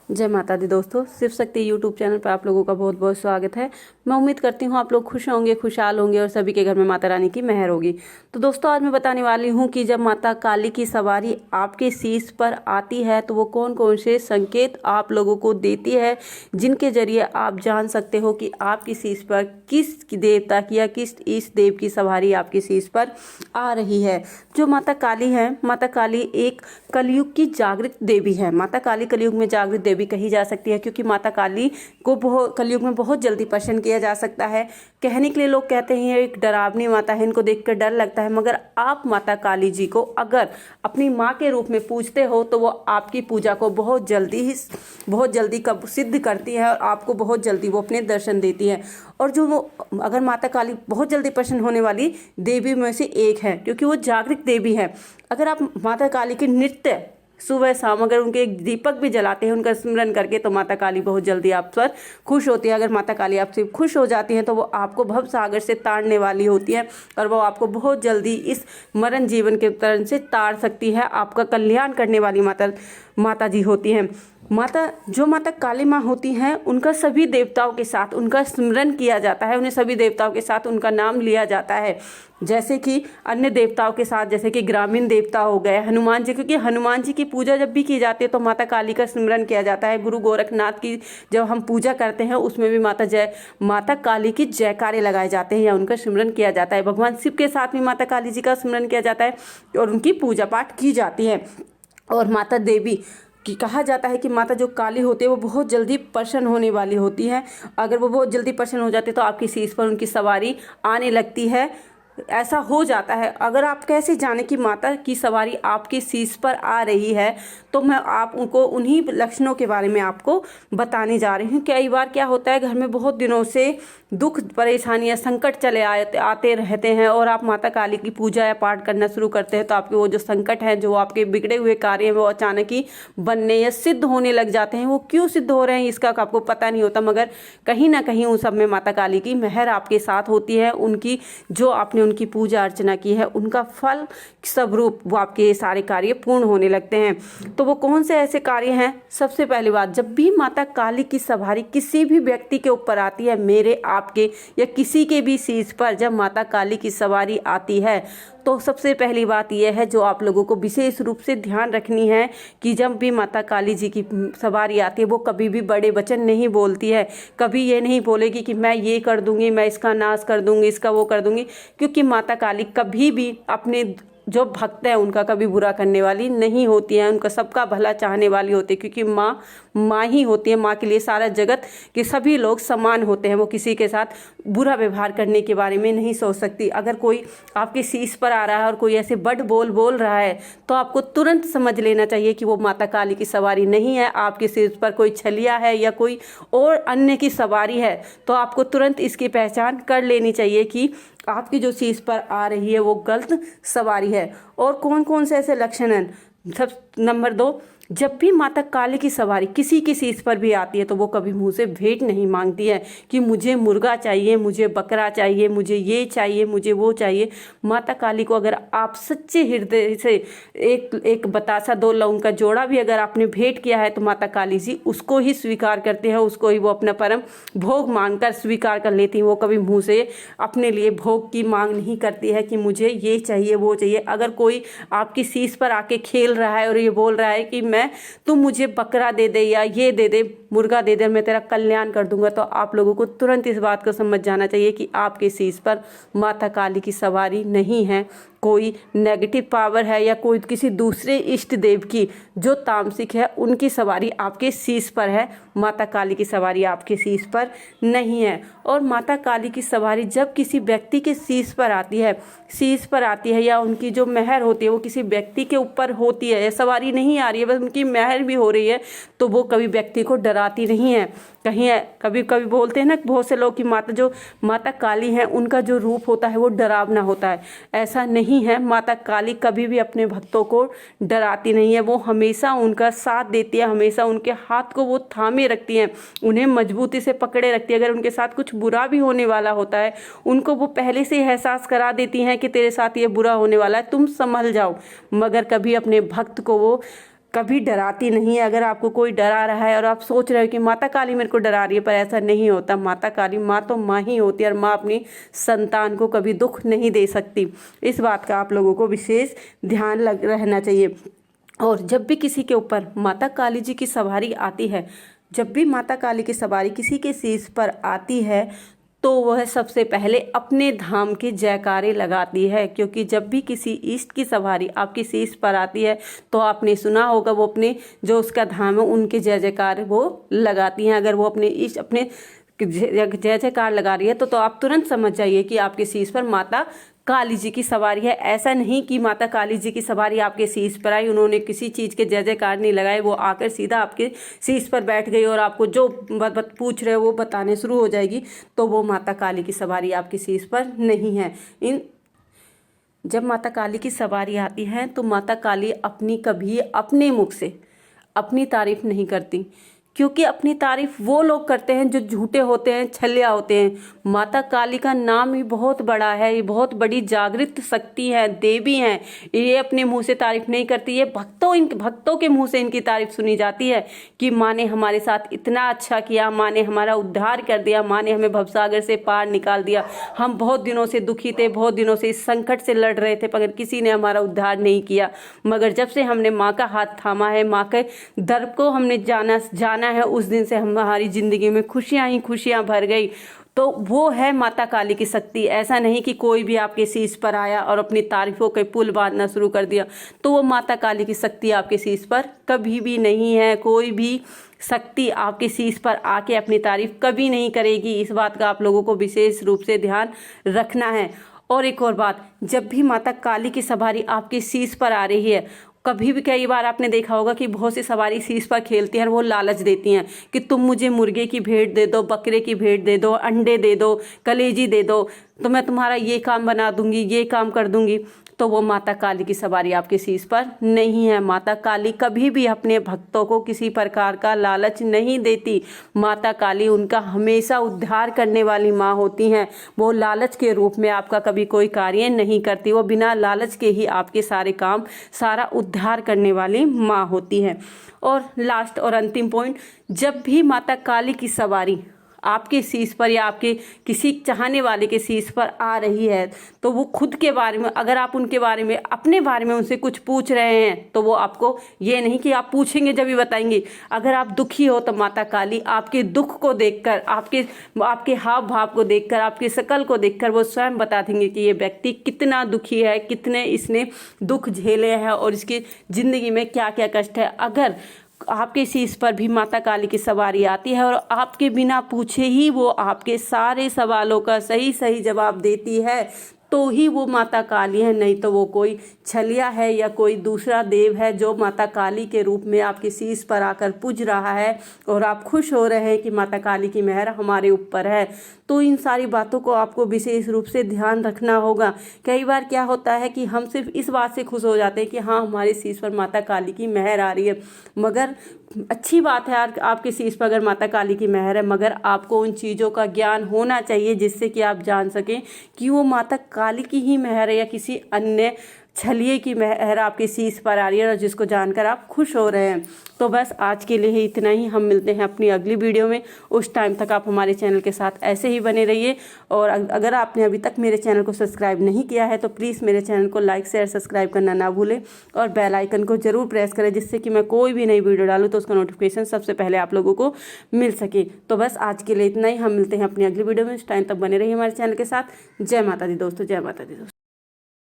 जय माता दी दोस्तों, शिव शक्ति यूट्यूब चैनल पर आप लोगों का बहुत बहुत स्वागत है। मैं उम्मीद करती हूँ आप लोग खुश होंगे, खुशहाल होंगे और सभी के घर में माता रानी की मेहर होगी। तो दोस्तों आज मैं बताने वाली हूँ कि जब माता काली की सवारी आपके शीश पर आती है तो वो कौन कौन से संकेत आप लोगों को देती है, जिनके जरिए आप जान सकते हो कि आपकी शीश पर किस देवता की या किस इष्ट देव की सवारी आपकी शीश पर आ रही है। जो माता काली है, माता काली एक कलयुग की जागृत देवी है। माता काली कलयुग में जागृत देवी कही जा सकती है क्योंकि माता काली को कलयुग में बहुत जल्दी प्रसन्न किया जा सकता है। कहने के लिए लोग कहते हैं एक डरावनी माता है, इनको देखकर डर लगता है, मगर आप माता काली जी को अगर अपनी माँ के रूप में पूजते हो तो वो आपकी पूजा को बहुत जल्दी कब सिद्ध करती है और आपको बहुत जल्दी वो अपने दर्शन देती है। और जो वो अगर माता काली बहुत जल्दी प्रसन्न होने वाली देवी में से एक है क्योंकि वो जागृत देवी है। अगर आप माता काली के नृत्य सुबह शाम अगर उनके एक दीपक भी जलाते हैं उनका स्मरण करके तो माता काली बहुत जल्दी आप पर खुश होती है। अगर माता काली आपसे खुश हो जाती हैं तो वो आपको भव सागर से ताड़ने वाली होती है और वो आपको बहुत जल्दी इस मरण जीवन के तरह से ताड़ सकती है। आपका कल्याण करने वाली माता जी होती हैं। जो माता काली माँ होती हैं उनका सभी देवताओं के साथ उनका स्मरण किया जाता है, उन्हें सभी देवताओं के साथ उनका नाम लिया जाता है। जैसे कि अन्य देवताओं के साथ, जैसे कि ग्रामीण देवता हो गए, हनुमान जी, क्योंकि हनुमान जी की पूजा जब भी की जाती है तो माता काली का स्मरण किया जाता है। गुरु गोरखनाथ की जब हम पूजा करते हैं उसमें भी माता काली की जयकारे लगाए जाते हैं या उनका स्मरण किया जाता है। भगवान शिव के साथ भी माता काली जी का स्मरण किया जाता है और उनकी पूजा पाठ की जाती है। और माता देवी कि कहा जाता है कि माता जो काली होती है वो बहुत जल्दी प्रसन्न होने वाली होती है। अगर वो बहुत जल्दी प्रसन्न हो जाती है तो आपकी शीश पर उनकी सवारी आने लगती है। ऐसा हो जाता है। अगर आप कैसे जाने कि माता की सवारी आपकी शीश पर आ रही है तो मैं आप उनको उन्हीं लक्षणों के बारे में आपको बताने जा रही हूँ। कई बार क्या होता है, घर में बहुत दिनों से दुख परेशानियाँ संकट चले आते रहते हैं और आप माता काली की पूजा या पाठ करना शुरू करते हैं तो आपके वो जो संकट हैं, जो आपके बिगड़े हुए कार्य हैं वो अचानक ही बनने या सिद्ध होने लग जाते हैं। वो क्यों सिद्ध हो रहे हैं इसका आपको पता नहीं होता, मगर कहीं ना कहीं उन सब में माता काली की मेहर आपके साथ होती है। उनकी जो आपने उनकी पूजा अर्चना की है उनका फल स्वरूप वो आपके सारे कार्य पूर्ण होने लगते हैं। तो वो कौन से ऐसे कार्य हैं? सबसे पहली बात, जब भी माता काली की सवारी किसी भी व्यक्ति के ऊपर आती है, मेरे आपके या किसी के भी शीश पर जब माता काली की सवारी आती है तो सबसे पहली बात यह है जो आप लोगों को विशेष रूप से ध्यान रखनी है कि जब भी माता काली जी की सवारी आती है वो कभी भी बड़े वचन नहीं बोलती है। कभी ये नहीं बोलेगी कि मैं ये कर दूंगी, मैं इसका नाश कर दूंगी, इसका वो कर दूंगी, क्योंकि माता काली कभी भी अपने जो भक्त है उनका कभी बुरा करने वाली नहीं होती है। उनका सबका भला चाहने वाली होती है क्योंकि माँ ही होती है। माँ के लिए सारा जगत के सभी लोग समान होते हैं। वो किसी के साथ बुरा व्यवहार करने के बारे में नहीं सोच सकती। अगर कोई आपके शीश पर आ रहा है और कोई ऐसे बड़ बोल रहा है तो आपको तुरंत समझ लेना चाहिए कि वो माता काली की सवारी नहीं है। आपके शीश पर कोई छलिया है या कोई और अन्य की सवारी है तो आपको तुरंत इसकी पहचान कर लेनी चाहिए कि आपकी जो शीश पर आ रही है वो गलत सवारी है। और कौन कौन से ऐसे लक्षण हैं? सब नंबर 2, जब भी माता काली की सवारी किसी की शीश पर भी आती है तो वो कभी मुंह से भेंट नहीं मांगती है कि मुझे मुर्गा चाहिए, मुझे बकरा चाहिए, मुझे ये चाहिए, मुझे वो चाहिए। माता काली को अगर आप सच्चे हृदय से एक बतासा 2 लौंग का जोड़ा भी अगर आपने भेंट किया है तो माता काली जी उसको ही स्वीकार करते हैं, उसको ही वो अपना परम भोग मानकर स्वीकार कर लेती हैं। वो कभी मुँह से अपने लिए भोग की मांग नहीं करती है कि मुझे ये चाहिए वो चाहिए। अगर कोई आपकी शीश पर आके खेल रहा है और ये बोल रहा है कि तुम मुझे बकरा दे दे या ये दे दे, मुर्गा दे दे, मैं तेरा कल्याण कर दूंगा, तो आप लोगों को तुरंत इस बात को समझ जाना चाहिए कि आपके शीश पर माता काली की सवारी नहीं है। कोई नेगेटिव पावर है या कोई किसी दूसरे इष्ट देव की जो तामसिक है उनकी सवारी आपके शीश पर है। माता काली की सवारी आपके शीश पर नहीं है। और माता काली की सवारी जब किसी व्यक्ति के शीश पर आती है या उनकी जो मेहर होती है वो किसी व्यक्ति के ऊपर होती है, या सवारी नहीं आ रही है बस उनकी मेहर भी हो रही है, तो वो कभी व्यक्ति को डराती नहीं है। कभी कभी बोलते हैं ना बहुत से लोग कि माता काली हैं उनका जो रूप होता है वो डरावना होता है। ऐसा नहीं है। माता काली कभी भी अपने भक्तों को डराती नहीं है। वो हमेशा उनका साथ देती है, हमेशा उनके हाथ को वो थामे रखती हैं, उन्हें मजबूती से पकड़े रखती है। अगर उनके साथ कुछ बुरा भी होने वाला होता है उनको वो पहले से एहसास करा देती हैं कि तेरे साथ ये बुरा होने वाला है, तुम संभल जाओ। मगर कभी अपने भक्त को वो कभी डराती नहीं है। अगर आपको कोई डरा रहा है और आप सोच रहे हो कि माता काली मेरे को डरा रही है, पर ऐसा नहीं होता। माता काली माँ तो माँ ही होती है और माँ अपनी संतान को कभी दुख नहीं दे सकती। इस बात का आप लोगों को विशेष ध्यान रहना चाहिए। और जब भी किसी के ऊपर माता काली जी की सवारी आती है, जब भी माता काली की सवारी किसी के शीश पर आती है, तो वह सबसे पहले अपने धाम के जयकारे लगाती है। क्योंकि जब भी किसी इष्ट की सवारी आपकी शीश पर आती है, तो आपने सुना होगा वो अपने जो उसका धाम है उनके जय जयकार वो लगाती हैं। अगर वो अपने इष्ट अपने जय जयकार लगा रही है तो आप तुरंत समझ जाइए कि आपके शीश पर माता काली जी की सवारी है। ऐसा नहीं कि माता काली जी की सवारी आपके शीश पर आई, उन्होंने किसी चीज़ के जय जयकार नहीं लगाए, वो आकर सीधा आपके शीश पर बैठ गई और आपको जो बात पूछ रहे हो वो बताने शुरू हो जाएगी, तो वो माता काली की सवारी आपकी शीश पर नहीं है। जब माता काली की सवारी आती है तो माता काली अपनी कभी अपने मुख से अपनी तारीफ नहीं करती, क्योंकि अपनी तारीफ वो लोग करते हैं जो झूठे होते हैं, छलिया होते हैं। माता काली का नाम ही बहुत बड़ा है, ये बहुत बड़ी जागृत शक्ति है, देवी हैं। ये अपने मुंह से तारीफ नहीं करती, ये भक्तों के मुंह से इनकी तारीफ सुनी जाती है कि माँ ने हमारे साथ इतना अच्छा किया, माँ ने हमारा उद्धार कर दिया, माँ ने हमें भवसागर से पार निकाल दिया। हम बहुत दिनों से दुखी थे, बहुत दिनों से इस संकट से लड़ रहे थे, मगर किसी ने हमारा उद्धार नहीं किया। मगर जब से हमने माँ का हाथ थामा है, माँ के दर को हमने जाना है, उस दिन से हमारी जिंदगी में खुशियां ही खुशियां भर गई। तो वो है माता काली की शक्ति। ऐसा नहीं कि कोई भी आपके शीश पर आया और अपनी तारीफों के पुल बांधना शुरू कर दिया, तो वो माता काली की शक्ति आपके शीश पर कभी भी नहीं है। कोई भी शक्ति आपके शीश पर आके अपनी तारीफ कभी नहीं करेगी। इस बात का आप लोगों को विशेष रूप से ध्यान रखना है। और एक और बात, जब भी माता काली की सवारी आपके शीश पर आ रही है, कभी भी कई बार आपने देखा होगा कि बहुत सी सवारी शीश पर खेलती हैं और वो लालच देती हैं कि तुम मुझे मुर्गे की भेंट दे दो, बकरे की भेंट दे दो, अंडे दे दो, कलेजी दे दो, तो मैं तुम्हारा ये काम बना दूंगी, ये काम कर दूंगी। तो वो माता काली की सवारी आपके शीश पर नहीं है। माता काली कभी भी अपने भक्तों को किसी प्रकार का लालच नहीं देती। माता काली उनका हमेशा उद्धार करने वाली माँ होती हैं। वो लालच के रूप में आपका कभी कोई कार्य नहीं करती, वो बिना लालच के ही आपके सारे काम, सारा उद्धार करने वाली माँ होती है। और लास्ट और अंतिम पॉइंट, जब भी माता काली की सवारी आपके शीश पर या आपके किसी चाहने वाले के शीश पर आ रही है, तो वो खुद के बारे में, अगर आप उनके बारे में, अपने बारे में उनसे कुछ पूछ रहे हैं, तो वो आपको ये नहीं कि आप पूछेंगे जब भी बताएंगे। अगर आप दुखी हो तो माता काली आपके दुख को देखकर, आपके हाव भाव को देखकर, आपकी शकल को देखकर वो स्वयं बता देंगे कि ये व्यक्ति कितना दुखी है, कितने इसने दुख झेले हैं और इसकी जिंदगी में क्या क्या कष्ट है। अगर आपके शीश पर भी माता काली की सवारी आती है और आपके बिना पूछे ही वो आपके सारे सवालों का सही सही जवाब देती है, तो ही वो माता काली है। नहीं तो वो कोई छलिया है या कोई दूसरा देव है जो माता काली के रूप में आपके शीश पर आकर पूज रहा है और आप खुश हो रहे हैं कि माता काली की मेहर हमारे ऊपर है। तो इन सारी बातों को आपको विशेष रूप से ध्यान रखना होगा। कई बार क्या होता है कि हम सिर्फ इस बात से खुश हो जाते हैं कि हाँ, हमारे शीश पर माता काली की मेहर आ रही है, मगर अच्छी बात है आपके शीश पर अगर माता काली की मेहर है, मगर आपको उन चीज़ों का ज्ञान होना चाहिए जिससे कि आप जान सकें कि वो माता काली की ही मेहर है या किसी अन्य छलिए की मेहर आपके शीश पर आ रही है और जिसको जानकर आप खुश हो रहे हैं। तो बस आज के लिए इतना ही। हम मिलते हैं अपनी अगली वीडियो में। उस टाइम तक आप हमारे चैनल के साथ ऐसे ही बने रहिए। और अगर आपने अभी तक मेरे चैनल को सब्सक्राइब नहीं किया है तो प्लीज़ मेरे चैनल को लाइक शेयर सब्सक्राइब करना ना भूलें और बेल आइकन को ज़रूर प्रेस करें, जिससे कि मैं कोई भी नई वीडियो डालूँ तो उसका नोटिफिकेशन सबसे पहले आप लोगों को मिल सके। तो बस आज के लिए इतना ही। हम मिलते हैं अपनी अगली वीडियो में। उस टाइम तक बने रहिए हमारे चैनल के साथ। जय माता दी दोस्तों, जय माता दी दोस्तों।